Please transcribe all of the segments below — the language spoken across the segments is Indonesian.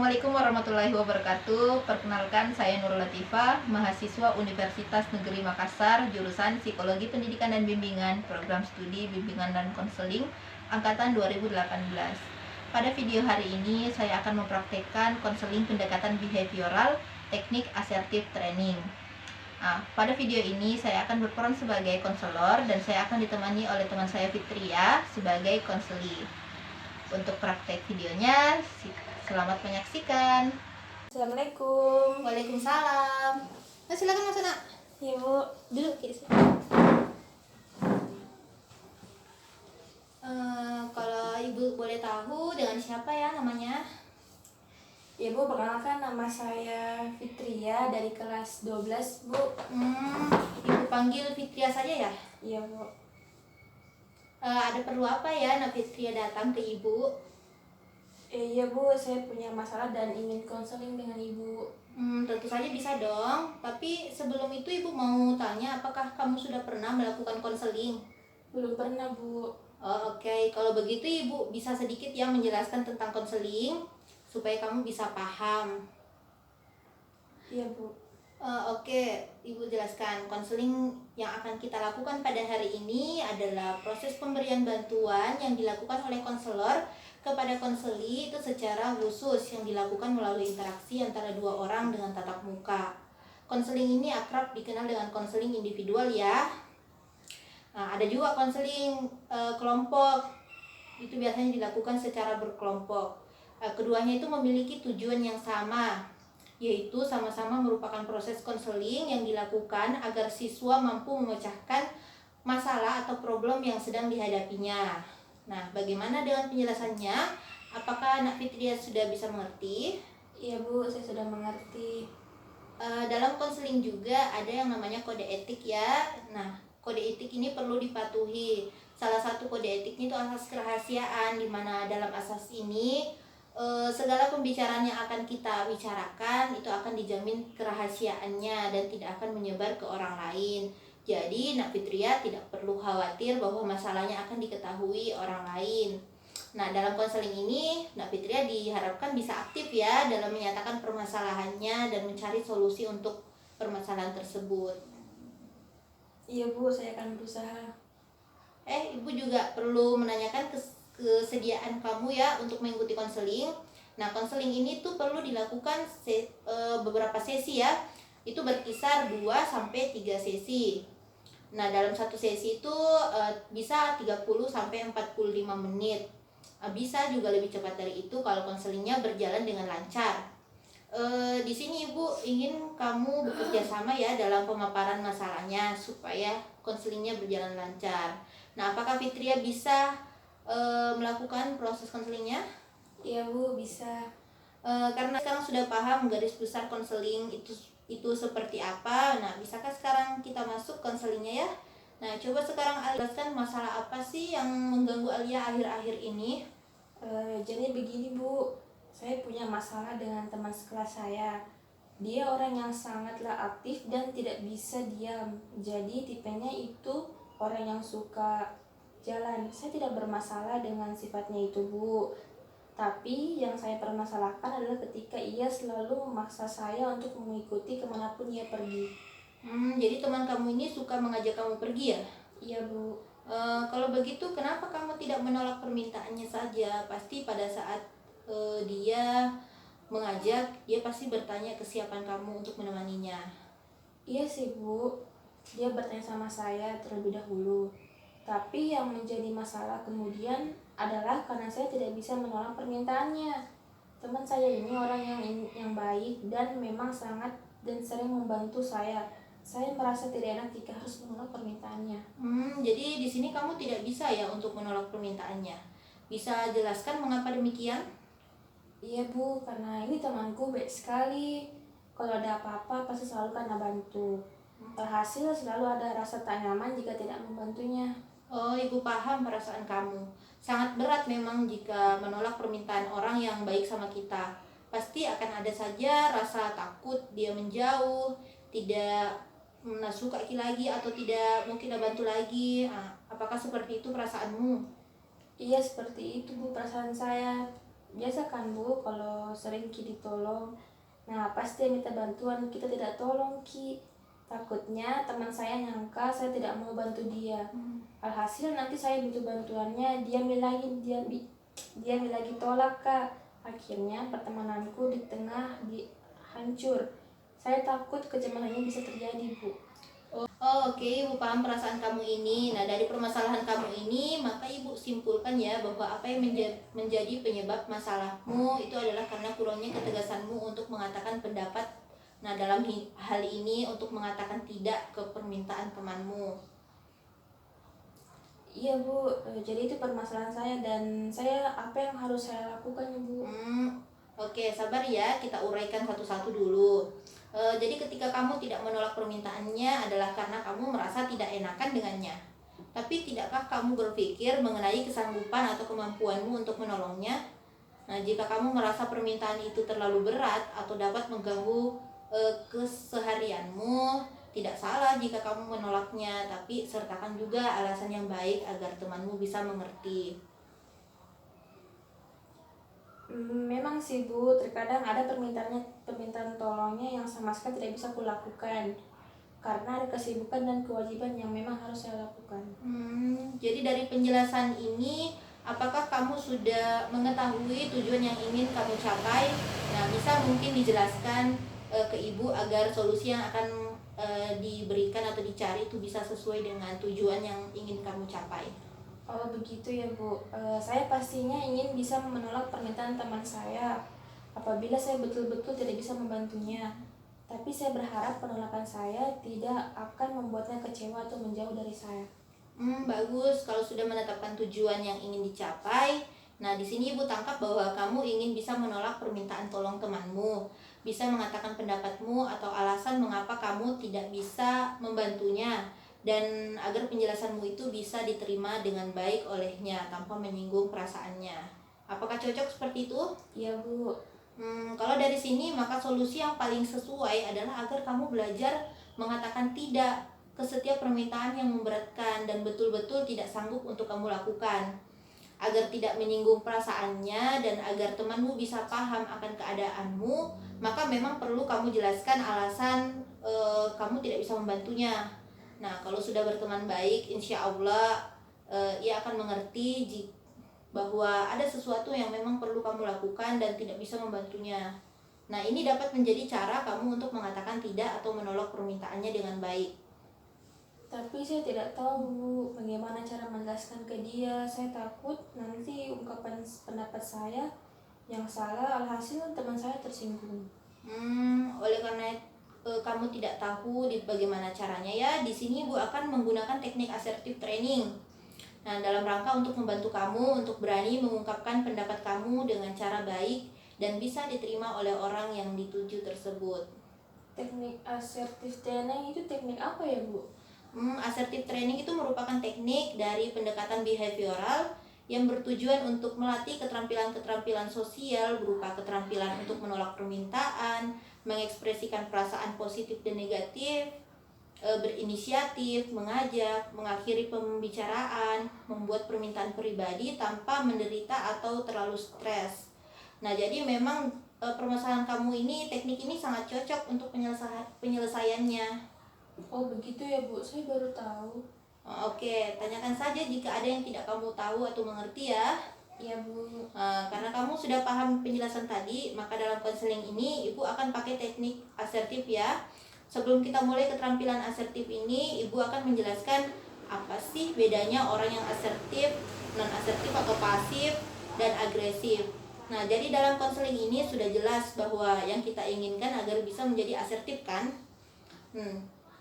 Assalamualaikum warahmatullahi wabarakatuh. Perkenalkan, saya Nur Latifah, mahasiswa Universitas Negeri Makassar, jurusan Psikologi Pendidikan dan Bimbingan, program studi Bimbingan dan Konseling, angkatan 2018. Pada video hari ini, saya akan mempraktekkan konseling pendekatan behavioral, teknik asertif training. Pada video ini, saya akan berperan sebagai konselor dan saya akan ditemani oleh teman saya Fitria sebagai konseli. Untuk praktek videonya, selamat menyaksikan. Assalamualaikum. Waalaikumsalam. Silakan Mas Ana. Ya Bu. Duduk di sini. Kalau Ibu boleh tahu dengan siapa ya namanya? Ya Bu, perkenalkan nama saya Fitria dari kelas 12 Bu. Ibu panggil Fitria saja ya? Iya Bu. Ada perlu apa ya Nak Fitria datang ke Ibu? Iya Bu, saya punya masalah dan ingin konseling dengan Ibu. Tentu saja bisa dong. Tapi sebelum itu Ibu mau tanya, apakah kamu sudah pernah melakukan konseling? Belum pernah Bu. Oke. Kalau begitu Ibu bisa sedikit ya menjelaskan tentang konseling supaya kamu bisa paham. Iya Bu. Oke, Ibu jelaskan. Konseling yang akan kita lakukan pada hari ini adalah proses pemberian bantuan yang dilakukan oleh konselor kepada konseli itu secara khusus yang dilakukan melalui interaksi antara dua orang dengan tatap muka. Konseling ini akrab dikenal dengan konseling individual ya. Ada juga konseling kelompok. Itu biasanya dilakukan secara berkelompok. Keduanya itu memiliki tujuan yang sama, yaitu sama-sama merupakan proses konseling yang dilakukan agar siswa mampu memecahkan masalah atau problem yang sedang dihadapinya. Nah, bagaimana dengan penjelasannya? Apakah Nak Fitria sudah bisa mengerti? Iya Bu, saya sudah mengerti. Dalam konseling juga ada yang namanya kode etik ya. Nah, kode etik ini perlu dipatuhi. Salah satu kode etiknya itu asas kerahasiaan, di mana dalam asas ini segala pembicaraan yang akan kita bicarakan itu akan dijamin kerahasiaannya dan tidak akan menyebar ke orang lain. Jadi Nak Fitria tidak perlu khawatir bahwa masalahnya akan diketahui orang lain. Nah, dalam konseling ini Nak Fitria diharapkan bisa aktif ya dalam menyatakan permasalahannya dan mencari solusi untuk permasalahan tersebut. Iya Bu, saya akan berusaha. Ibu juga perlu menanyakan kesediaan kamu ya untuk mengikuti konseling. Nah, konseling ini tuh perlu dilakukan beberapa sesi ya. Itu berkisar 2 sampai 3 sesi. Nah, dalam satu sesi itu bisa 30 sampai 45 menit. Bisa juga lebih cepat dari itu kalau konselingnya berjalan dengan lancar. Di sini Ibu ingin kamu bekerja sama ya dalam pemaparan masalahnya supaya konselingnya berjalan lancar. Nah, apakah Fitria bisa melakukan proses konselingnya? Iya Bu, bisa. Karena sekarang sudah paham garis besar konseling itu seperti apa. Nah, bisakah sekarang kita masuk konselingnya ya? Nah, coba sekarang jelaskan masalah apa sih yang mengganggu Alia akhir-akhir ini? Jadi begini Bu, saya punya masalah dengan teman sekelas saya. Dia orang yang sangatlah aktif dan tidak bisa diam. Jadi tipenya itu orang yang suka jalan. Saya tidak bermasalah dengan sifatnya itu Bu. Tapi yang saya permasalahkan adalah ketika ia selalu memaksa saya untuk mengikuti kemanapun ia pergi. Jadi teman kamu ini suka mengajak kamu pergi ya? Iya Bu. Kalau begitu kenapa kamu tidak menolak permintaannya saja? Pasti pada saat dia mengajak, dia pasti bertanya kesiapan kamu untuk menemaninya. Iya sih Bu, dia bertanya sama saya terlebih dahulu. Tapi yang menjadi masalah kemudian adalah karena saya tidak bisa menolak permintaannya. Teman saya ini orang yang baik dan memang sangat dan sering membantu saya. Saya merasa tidak enak jika harus menolak permintaannya. Jadi di sini kamu tidak bisa ya untuk menolak permintaannya. Bisa jelaskan mengapa demikian? Iya Bu, karena ini temanku baik sekali. Kalau ada apa-apa pasti selalu karena bantu. Alhasil selalu ada rasa tak nyaman jika tidak membantunya. Oh, Ibu paham perasaan kamu. Sangat berat memang jika menolak permintaan orang yang baik sama kita. Pasti akan ada saja rasa takut dia menjauh, tidak suka lagi atau tidak mau kita bantu lagi. Apakah seperti itu perasaanmu? Iya seperti itu Bu perasaan saya. Biasa kan Bu, kalau sering Ki ditolong, nah pasti yang minta bantuan kita tidak tolong Ki. Takutnya teman saya nyangka saya tidak mau bantu dia. Alhasil nanti saya butuh bantuannya, dia lagi tolak Kak. Akhirnya pertemananku di tengah hancur. Saya takut kecemasan ini bisa terjadi Bu. Oh, oke, Ibu paham perasaan kamu ini. Nah, dari permasalahan kamu ini, maka Ibu simpulkan ya bahwa apa yang menjadi penyebab masalahmu itu adalah karena kurangnya ketegasanmu untuk mengatakan pendapat. Nah, dalam hal ini untuk mengatakan tidak ke permintaan temanmu. Iya Bu, jadi itu permasalahan saya dan saya apa yang harus saya lakukan ya Bu? Oke, sabar ya, kita uraikan satu-satu dulu. Jadi ketika kamu tidak menolak permintaannya adalah karena kamu merasa tidak enakan dengannya. Tapi tidakkah kamu berpikir mengenai kesanggupan atau kemampuanmu untuk menolongnya? Nah, jika kamu merasa permintaan itu terlalu berat atau dapat mengganggu keseharianmu, tidak salah jika kamu menolaknya, tapi sertakan juga alasan yang baik agar temanmu bisa mengerti. Memang sih Bu, terkadang ada permintaan tolongnya yang sama sekali tidak bisa kulakukan karena ada kesibukan dan kewajiban yang memang harus saya lakukan. Jadi dari penjelasan ini, apakah kamu sudah mengetahui tujuan yang ingin kamu capai? Nah, bisa mungkin dijelaskan ke Ibu agar solusi yang akan diberikan atau dicari itu bisa sesuai dengan tujuan yang ingin kamu capai. Oh begitu ya Bu, saya pastinya ingin bisa menolak permintaan teman saya apabila saya betul-betul tidak bisa membantunya. Tapi saya berharap penolakan saya tidak akan membuatnya kecewa atau menjauh dari saya. Bagus kalau sudah menetapkan tujuan yang ingin dicapai. Nah, di sini Ibu tangkap bahwa kamu ingin bisa menolak permintaan tolong temanmu, bisa mengatakan pendapatmu atau alasan mengapa kamu tidak bisa membantunya, dan agar penjelasanmu itu bisa diterima dengan baik olehnya tanpa menyinggung perasaannya. Apakah cocok seperti itu? Iya Bu. Kalau dari sini maka solusi yang paling sesuai adalah agar kamu belajar mengatakan tidak ke setiap permintaan yang memberatkan dan betul-betul tidak sanggup untuk kamu lakukan. Agar tidak menyinggung perasaannya dan agar temanmu bisa paham akan keadaanmu, maka memang perlu kamu jelaskan alasan kamu tidak bisa membantunya. Nah, kalau sudah berteman baik, insya Allah ia akan mengerti bahwa ada sesuatu yang memang perlu kamu lakukan dan tidak bisa membantunya. Nah, ini dapat menjadi cara kamu untuk mengatakan tidak atau menolak permintaannya dengan baik. Tapi saya tidak tahu Bu, bagaimana cara menjelaskan ke dia. Saya takut nanti ungkapan pendapat saya yang salah, alhasil teman saya tersinggung. Oleh karena kamu tidak tahu bagaimana caranya ya, di sini Bu akan menggunakan teknik assertive training. Nah, dalam rangka untuk membantu kamu untuk berani mengungkapkan pendapat kamu dengan cara baik dan bisa diterima oleh orang yang dituju tersebut. Teknik assertive training itu teknik apa ya Bu? Assertive training itu merupakan teknik dari pendekatan behavioral yang bertujuan untuk melatih keterampilan-keterampilan sosial berupa keterampilan untuk menolak permintaan, mengekspresikan perasaan positif dan negatif, berinisiatif, mengajak, mengakhiri pembicaraan, membuat permintaan pribadi tanpa menderita atau terlalu stres. Nah, jadi memang permasalahan kamu ini, teknik ini sangat cocok untuk penyelesaiannya. Oh begitu ya Bu, saya baru tahu. Oke, tanyakan saja jika ada yang tidak kamu tahu atau mengerti ya. Iya Bu. Karena kamu sudah paham penjelasan tadi, maka dalam konseling ini Ibu akan pakai teknik asertif ya. Sebelum kita mulai keterampilan asertif ini, Ibu akan menjelaskan apa sih bedanya orang yang asertif, non-asertif atau pasif, dan agresif. Nah, jadi dalam konseling ini sudah jelas bahwa yang kita inginkan agar bisa menjadi asertif kan?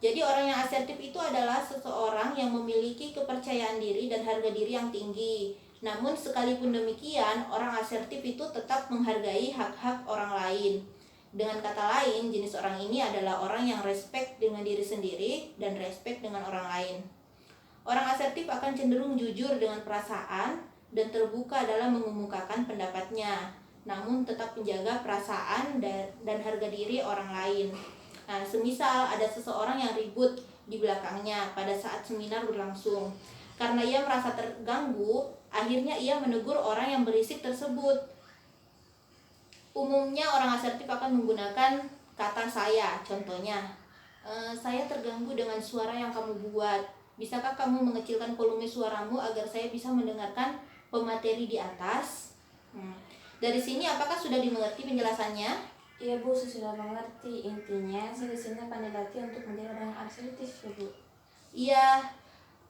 Jadi orang yang asertif itu adalah seseorang yang memiliki kepercayaan diri dan harga diri yang tinggi. Namun sekalipun demikian, orang asertif itu tetap menghargai hak-hak orang lain. Dengan kata lain, jenis orang ini adalah orang yang respect dengan diri sendiri dan respect dengan orang lain. Orang asertif akan cenderung jujur dengan perasaan dan terbuka dalam mengemukakan pendapatnya, namun tetap menjaga perasaan dan harga diri orang lain. Nah, semisal ada seseorang yang ribut di belakangnya pada saat seminar berlangsung. Karena ia merasa terganggu, akhirnya ia menegur orang yang berisik tersebut. Umumnya orang asertif akan menggunakan kata saya. Contohnya, saya terganggu dengan suara yang kamu buat. Bisakah kamu mengecilkan volume suaramu agar saya bisa mendengarkan pemateri di atas? Dari sini apakah sudah dimengerti penjelasannya? Iya Bu, saya sudah mengerti. Intinya saya di sini akan dilatih untuk menjadi orang yang asertif ya Bu. Iya,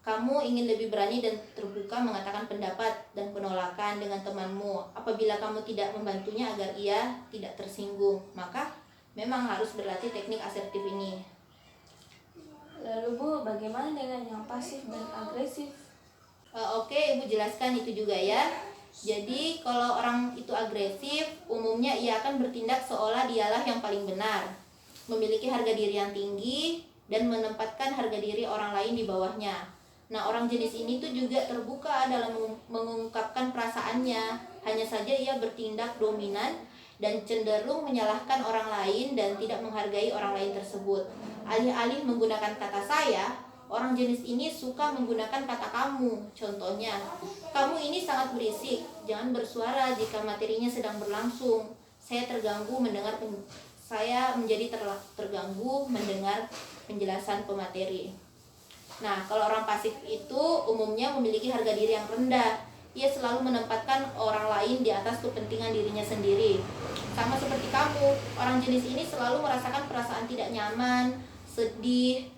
kamu ingin lebih berani dan terbuka mengatakan pendapat dan penolakan dengan temanmu. Apabila kamu tidak membantunya agar ia tidak tersinggung, maka memang harus berlatih teknik asertif ini. Lalu Bu, bagaimana dengan yang pasif dan agresif? Oke, Ibu jelaskan itu juga ya. Jadi kalau orang itu agresif, umumnya ia akan bertindak seolah dialah yang paling benar, memiliki harga diri yang tinggi, dan menempatkan harga diri orang lain di bawahnya. Nah, orang jenis ini tuh juga terbuka dalam mengungkapkan perasaannya. Hanya saja ia bertindak dominan dan cenderung menyalahkan orang lain dan tidak menghargai orang lain tersebut. Alih-alih menggunakan kata saya, orang jenis ini suka menggunakan kata kamu. Contohnya, kamu ini sangat berisik, jangan bersuara jika materinya sedang berlangsung. Saya menjadi terganggu mendengar penjelasan pemateri. Nah, kalau orang pasif itu umumnya memiliki harga diri yang rendah. Ia selalu menempatkan orang lain di atas kepentingan dirinya sendiri. Sama seperti kamu, orang jenis ini selalu merasakan perasaan tidak nyaman, sedih,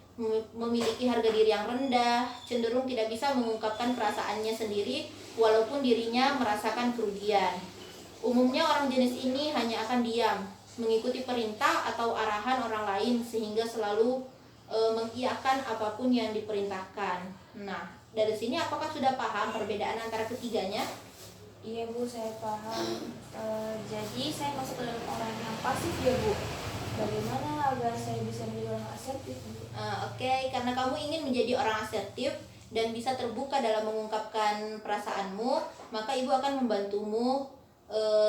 memiliki harga diri yang rendah, cenderung tidak bisa mengungkapkan perasaannya sendiri walaupun dirinya merasakan kerugian. Umumnya orang jenis ini hanya akan diam, mengikuti perintah atau arahan orang lain sehingga selalu mengiyakan apapun yang diperintahkan. Nah, dari sini apakah sudah paham perbedaan antara ketiganya? Iya Bu, saya paham. Jadi saya masuk ke dalam orang yang pasif ya Bu. Bagaimana agar saya bisa menjadi orang asertif Bu? Oke, karena kamu ingin menjadi orang asertif dan bisa terbuka dalam mengungkapkan perasaanmu, maka ibu akan membantumu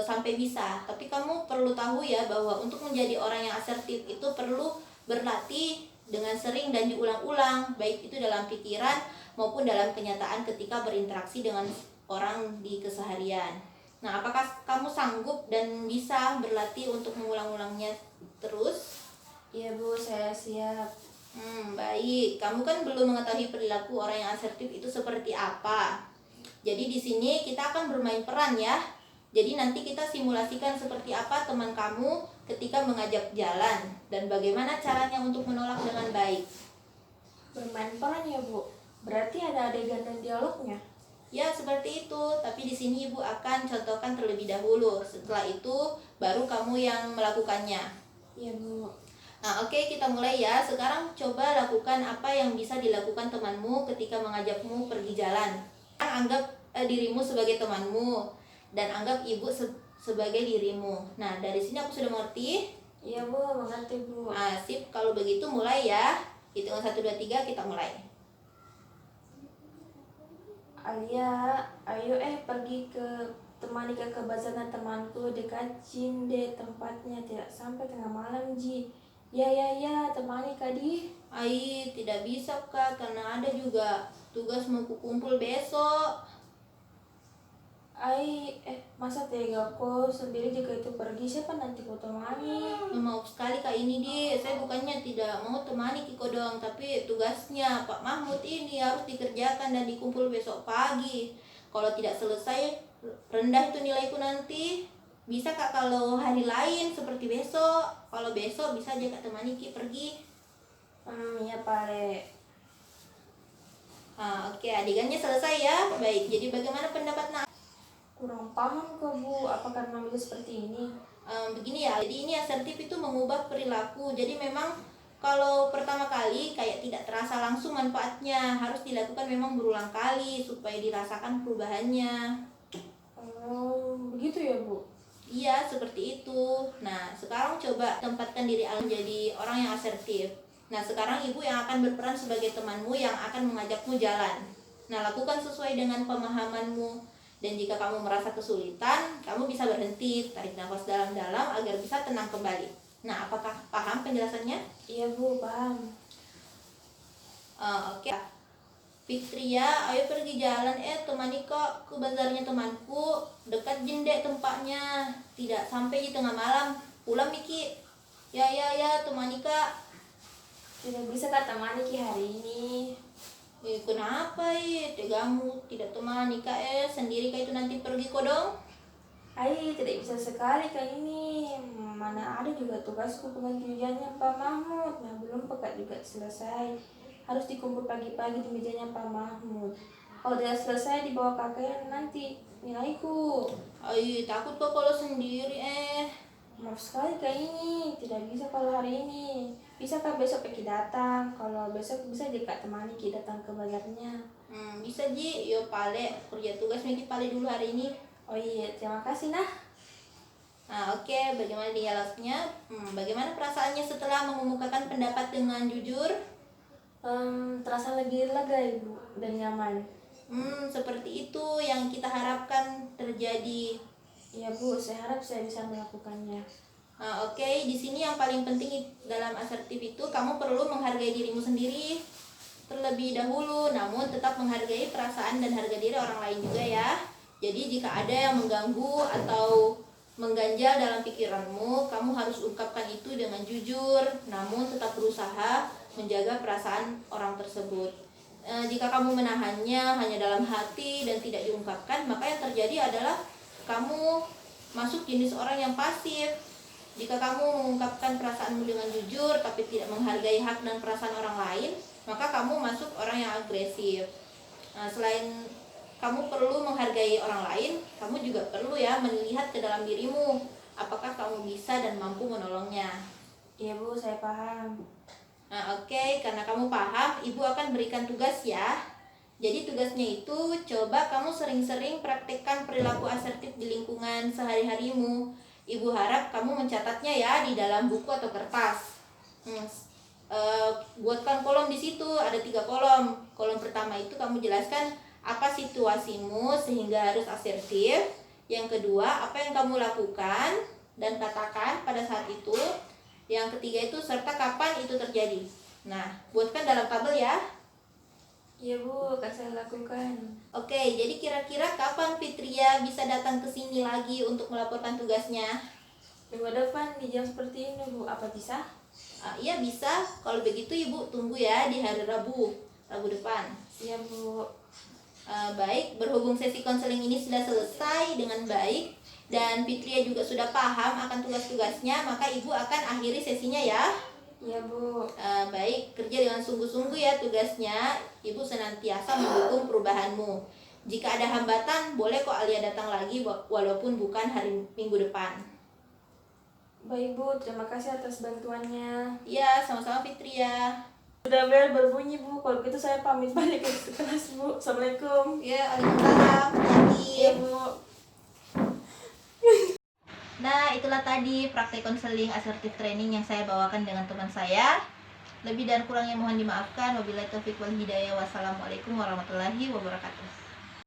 sampai bisa. Tapi kamu perlu tahu ya bahwa untuk menjadi orang yang asertif itu perlu berlatih dengan sering dan diulang-ulang, baik itu dalam pikiran maupun dalam kenyataan ketika berinteraksi dengan orang di keseharian. Nah, apakah kamu sanggup dan bisa berlatih untuk mengulang-ulangnya terus? Iya Bu, saya siap. Baik. Kamu kan belum mengetahui perilaku orang yang asertif itu seperti apa. Jadi di sini kita akan bermain peran ya. Jadi nanti kita simulasikan seperti apa teman kamu ketika mengajak jalan dan bagaimana caranya untuk menolak dengan baik. Bermain peran ya Bu. Berarti ada adegan dan dialognya. Ya, seperti itu. Tapi di sini Ibu akan contohkan terlebih dahulu. Setelah itu baru kamu yang melakukannya. Iya Bu. Nah, oke, kita mulai ya. Sekarang coba lakukan apa yang bisa dilakukan temanmu ketika mengajakmu pergi jalan. Anggap dirimu sebagai temanmu dan anggap ibu sebagai dirimu. Nah, dari sini aku sudah mengerti. Iya Bu, mengerti Bu. Sip, kalau begitu mulai ya. Hitungan 1, 2, 3 kita mulai. Alia, ayo pergi temani ke kebazanan temanku dekat Cinde tempatnya, tidak sampai tengah malam Ji. Ya, temani Kadi. Tidak bisa Kak, karena ada juga tugas mau kumpul besok. Masa tega kok sendiri jika itu pergi, siapa nanti kau temani? Maaf sekali Kak ini saya bukannya tidak mau temani Kiko dong, tapi tugasnya Pak Mahmud ini harus dikerjakan dan dikumpul besok pagi. Kalau tidak selesai, rendah itu nilaiku nanti. Bisa Kak kalau hari lain seperti besok. Kalau besok bisa aja Kak temani Ki pergi. Ya Pare. Oke, adegannya selesai ya. Baik, jadi bagaimana pendapat Nak? Kurang paham kok Bu, apakah memang bisa seperti ini? Begini ya, jadi ini asertif itu mengubah perilaku. Jadi memang kalau pertama kali kayak tidak terasa langsung manfaatnya, harus dilakukan memang berulang kali supaya dirasakan perubahannya. Begitu ya Bu? Iya, seperti itu. Nah, sekarang coba tempatkan diri Alan jadi orang yang asertif. Nah, sekarang ibu yang akan berperan sebagai temanmu yang akan mengajakmu jalan. Nah, lakukan sesuai dengan pemahamanmu. Dan jika kamu merasa kesulitan, kamu bisa berhenti, tarik nafas dalam-dalam agar bisa tenang kembali. Nah, apakah paham penjelasannya? Iya Bu, paham. Oke. Fitria, ayo pergi jalan, temani kok ke bazarnya temanku, dekat jendek tempatnya, tidak sampai di tengah malam, pulang Miki. Ya, temani kak. Tidak bisa kak temani ki hari ini. Kenapa tegamu tidak temani kak, sendiri kak itu nanti pergi kodong? Tidak bisa sekali kak ini. Mana ada juga tugasku pengajiannya Pak Mahmud. Nah belum pekat juga selesai. Harus dikumpul pagi-pagi di mejanya Pak Mahmud. Kalau tidak selesai dibawa kakek nanti nilaiku. Takut kok kalau sendiri Maaf sekali kak ini. Tidak bisa kalau hari ini. Bisa kak besok Ki datang. Kalau besok bisa jadi kak temani Ki datang ke bazarnya. Bisa Ji, yo pale kerja tugas Miki pale dulu hari ini. Oh iya, terima kasih nah. Nah oke, bagaimana dialognya? Bagaimana perasaannya setelah mengemukakan pendapat dengan jujur? Terasa lebih lega ibu dan nyaman. Seperti itu yang kita harapkan terjadi. Iya bu, saya harap saya bisa melakukannya. Oke, di sini yang paling penting dalam asertif itu kamu perlu menghargai dirimu sendiri terlebih dahulu, namun tetap menghargai perasaan dan harga diri orang lain juga ya. Jadi jika ada yang mengganggu atau mengganjal dalam pikiranmu, kamu harus ungkapkan itu dengan jujur, namun tetap berusaha menjaga perasaan orang tersebut. Jika kamu menahannya hanya dalam hati dan tidak diungkapkan, maka yang terjadi adalah kamu masuk jenis orang yang pasif. Jika kamu mengungkapkan perasaanmu dengan jujur tapi tidak menghargai hak dan perasaan orang lain, maka kamu masuk orang yang agresif. Selain kamu perlu menghargai orang lain, kamu juga perlu ya melihat ke dalam dirimu, apakah kamu bisa dan mampu menolongnya. Iya bu, saya paham. Oke, karena kamu paham, ibu akan berikan tugas ya. Jadi tugasnya itu coba kamu sering-sering praktekkan perilaku asertif di lingkungan sehari-harimu. Ibu harap kamu mencatatnya ya di dalam buku atau kertas. Buatkan kolom di situ, ada 3 kolom. Kolom pertama itu kamu jelaskan apa situasimu sehingga harus asertif. Yang kedua, apa yang kamu lakukan dan katakan pada saat itu. Yang ketiga itu serta kapan itu terjadi. Nah, buatkan dalam tabel ya. Iya bu, akan saya lakukan. Oke, jadi kira-kira kapan Fitria bisa datang ke sini lagi untuk melaporkan tugasnya? Minggu depan di jam seperti ini bu, apa bisa? Iya bisa, kalau begitu ibu tunggu ya di hari Rabu depan. Iya bu. Baik, berhubung sesi konseling ini sudah selesai dengan baik dan Fitria juga sudah paham akan tugas-tugasnya, maka ibu akan akhiri sesinya ya. Iya bu. Baik, kerja dengan sungguh-sungguh ya tugasnya. Ibu senantiasa mendukung perubahanmu. Jika ada hambatan, boleh kok Alia datang lagi walaupun bukan hari Minggu depan. Baik bu, terima kasih atas bantuannya. Iya, sama-sama Fitria. Sudah bel berbunyi bu, kalau gitu saya pamit balik ke kelas bu. Assalamualaikum. Ya, waalaikumsalam. Iya bu. Nah, itulah tadi praktek konseling asertif training yang saya bawakan dengan teman saya. Lebih dan kurangnya mohon dimaafkan. Wabillahi taufiq wal hidayah. Wassalamualaikum warahmatullahi wabarakatuh.